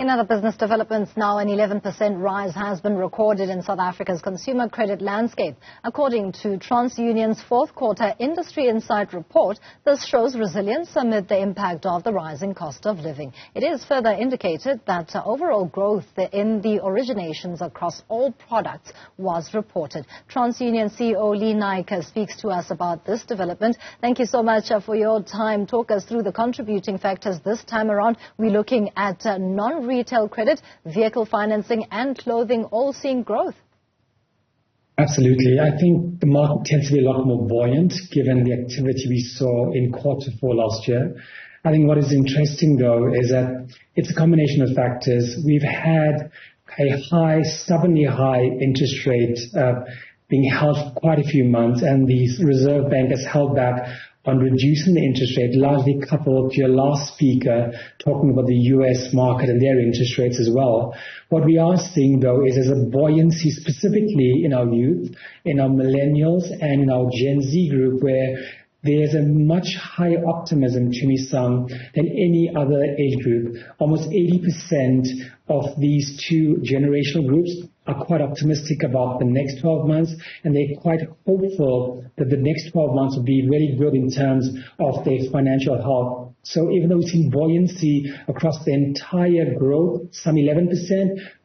In other business developments, now an 11% rise has been recorded in South Africa's consumer credit landscape. According to TransUnion's fourth quarter Industry Insight report, this shows resilience amid the impact of the rising cost of living. It is further indicated that overall growth in the originations across all products was reported. TransUnion CEO Naik speaks to us about this development. Thank you so much for your time. Talk us through the contributing factors this time around. We're looking at non-retail credit, vehicle financing and clothing all seeing growth. Absolutely. I think the market tends to be a lot more buoyant given the activity we saw in quarter four last year. I think what is interesting, though, is that it's a combination of factors. We've had a stubbornly high interest rate being held for quite a few months, and the Reserve Bank has held back on reducing the interest rate, largely coupled to your last speaker talking about the U.S. market and their interest rates as well. What we are seeing, though, is there's a buoyancy specifically in our youth, in our millennials, and in our Gen Z group, where there's a much higher optimism, Tumisang, than any other age group. Almost 80% of these two generational groups are quite optimistic about the next 12 months, and they're quite hopeful that the next 12 months will be really good in terms of their financial health. So even though we've seen buoyancy across the entire growth, some 11%,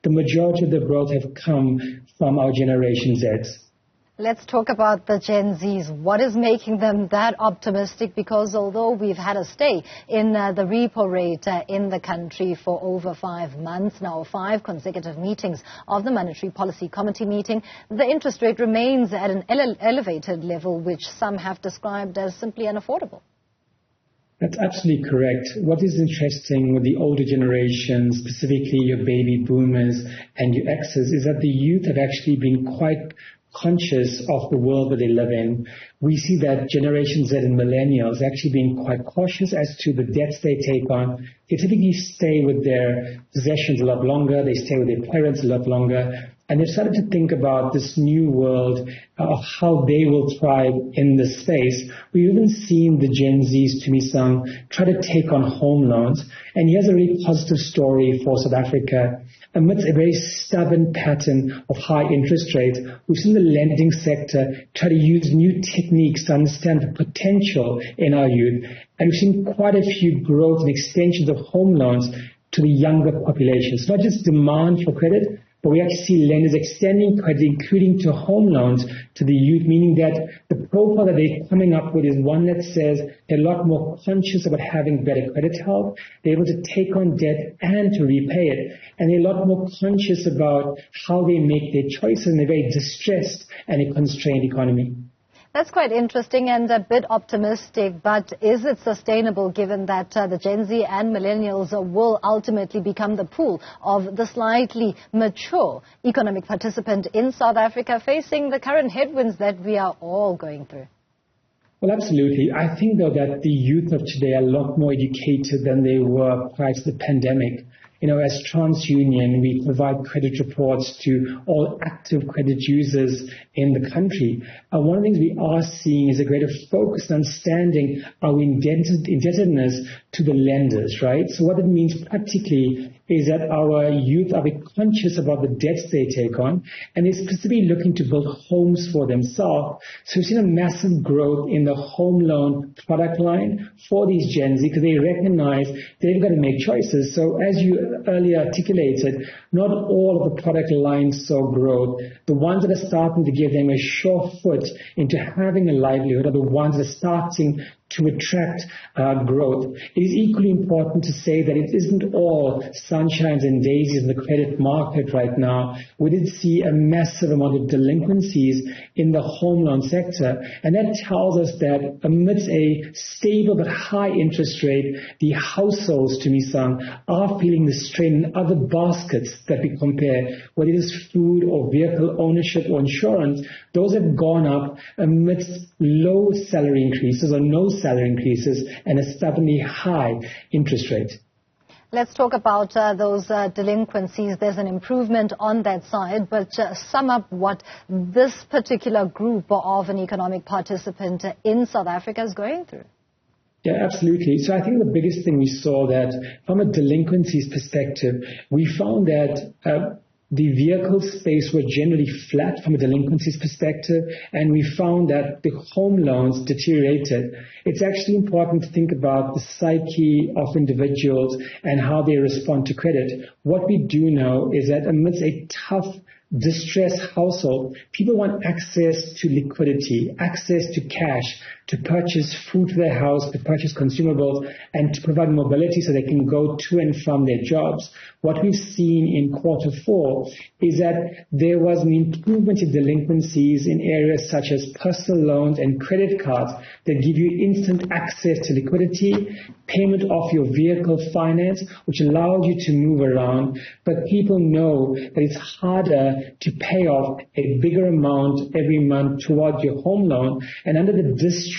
the majority of the growth have come from our Generation Zs. Let's talk about the Gen Zs. What is making them that optimistic? Because although we've had a stay in the repo rate in the country for over 5 months now, 5 consecutive meetings of the Monetary Policy Committee meeting, the interest rate remains at an elevated level, which some have described as simply unaffordable. That's absolutely correct. What is interesting with the older generations, specifically your baby boomers and your X's, is that the youth have actually been quite conscious of the world that they live in. We see that Generation Z and millennials actually being quite cautious as to the debts they take on. They typically stay with their possessions a lot longer. They stay with their parents a lot longer. And they've started to think about this new world of how they will thrive in this space. We've even seen the Gen Zs, Tumisang, try to take on home loans. And here's a really positive story for South Africa. Amidst a very stubborn pattern of high interest rates, we've seen the lending sector try to use new techniques to understand the potential in our youth. And we've seen quite a few growth and extensions of home loans to the younger population. It's not just demand for credit, but we actually see lenders extending credit, including to home loans, to the youth, meaning that the profile that they're coming up with is one that says they're a lot more conscious about having better credit health, they're able to take on debt and to repay it, and they're a lot more conscious about how they make their choices in a very distressed and a constrained economy. That's quite interesting and a bit optimistic, but is it sustainable given that the Gen Z and millennials will ultimately become the pool of the slightly mature economic participant in South Africa facing the current headwinds that we are all going through? Well, absolutely. I think, though, that the youth of today are a lot more educated than they were prior to the pandemic. As TransUnion, we provide credit reports to all active credit users in the country. One of the things we are seeing is a greater focus on understanding our indebtedness to the lenders, right? So what it means practically is that our youth are very conscious about the debts they take on, and they're specifically looking to build homes for themselves. So we've seen a massive growth in the home loan product line for these Gen Z because they recognize they've got to make choices. So as you earlier articulated, not all of the product lines saw growth. The ones that are starting to give them a sure foot into having a livelihood are the ones that are starting to attract growth. It is equally important to say that it isn't all sunshines and daisies in the credit market right now. We did see a massive amount of delinquencies in the home loan sector, and that tells us that amidst a stable but high interest rate, the households, Tumisang, are feeling the strain in other baskets that we compare, whether it is food or vehicle ownership or insurance. Those have gone up amidst low salary increases or no salary increases and a stubbornly high interest rate. Let's talk about those delinquencies. There's an improvement on that side, but sum up what this particular group of an economic participant in South Africa is going through. Yeah, absolutely. So I think the biggest thing we saw that from a delinquencies perspective, we found that the vehicle space were generally flat from a delinquencies perspective, and we found that the home loans deteriorated. It's actually important to think about the psyche of individuals and how they respond to credit. What we do know is that amidst a tough distressed household, people want access to liquidity, access to cash, to purchase food for their house, to purchase consumables, and to provide mobility so they can go to and from their jobs. What we've seen in Q4 is that there was an improvement in delinquencies in areas such as personal loans and credit cards that give you instant access to liquidity, payment of your vehicle finance, which allows you to move around. But people know that it's harder to pay off a bigger amount every month towards your home loan. And under the distress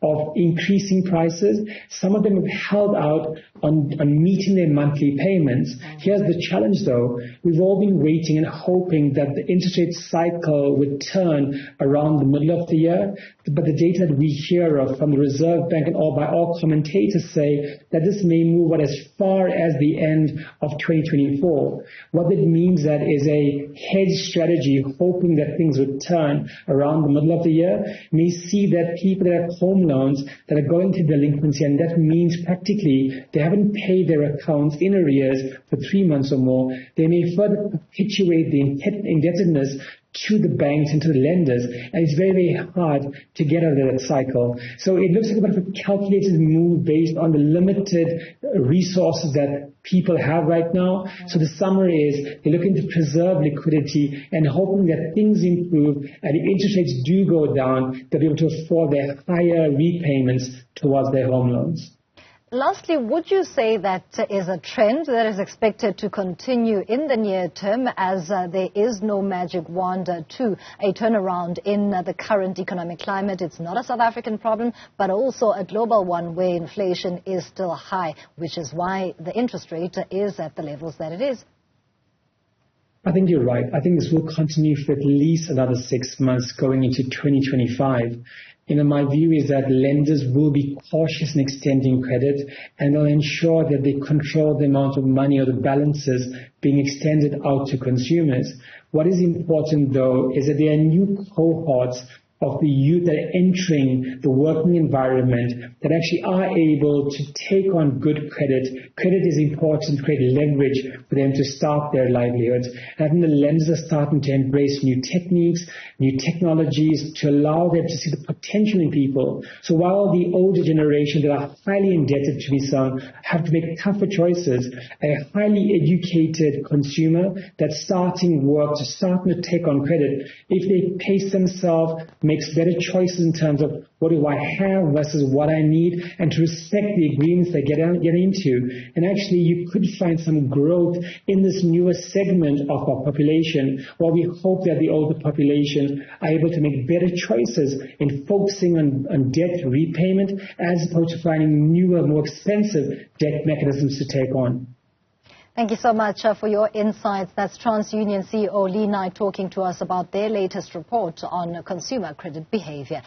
of increasing prices, some of them have held out on meeting their monthly payments. Here's the challenge though. We've all been waiting and hoping that the interest rate cycle would turn around the middle of the year. But the data that we hear of from the Reserve Bank and all by all commentators say that this may move as far as the end of 2024. What that means that is a hedge strategy, hoping that things would turn around the middle of the year, may see that people that have home loans that are going to delinquency, and that means practically they haven't paid their accounts in arrears for 3 months or more. They may further perpetuate the indebtedness to the banks and to the lenders, and it's very, very hard to get out of that cycle. So it looks like a bit of a calculated move based on the limited resources that people have right now. So the summary is they're looking to preserve liquidity and hoping that things improve, and if interest rates do go down, they'll be able to afford their higher repayments towards their home loans. Lastly, would you say that is a trend that is expected to continue in the near term, as there is no magic wand to a turnaround in the current economic climate? It's not a South African problem, but also a global one where inflation is still high, which is why the interest rate is at the levels that it is. I think you're right. I think this will continue for at least another 6 months going into 2025. My view is that lenders will be cautious in extending credit, and they'll ensure that they control the amount of money or the balances being extended out to consumers. What is important, though, is that there are new cohorts of the youth that are entering the working environment that actually are able to take on good credit. Credit is important to create leverage for them to start their livelihoods. And I think the lenders are starting to embrace new techniques, new technologies to allow them to see the potential in people. So while the older generation that are highly indebted, Tumisang, have to make tougher choices, a highly educated consumer that's starting work, to starting to take on credit, if they pace themselves, makes better choices in terms of what do I have versus what I need, and to respect the agreements they get into. And actually, you could find some growth in this newer segment of our population, while we hope that the older population are able to make better choices in focusing on debt repayment as opposed to finding newer, more expensive debt mechanisms to take on. Thank you so much for your insights. That's TransUnion CEO Naik talking to us about their latest report on consumer credit behavior.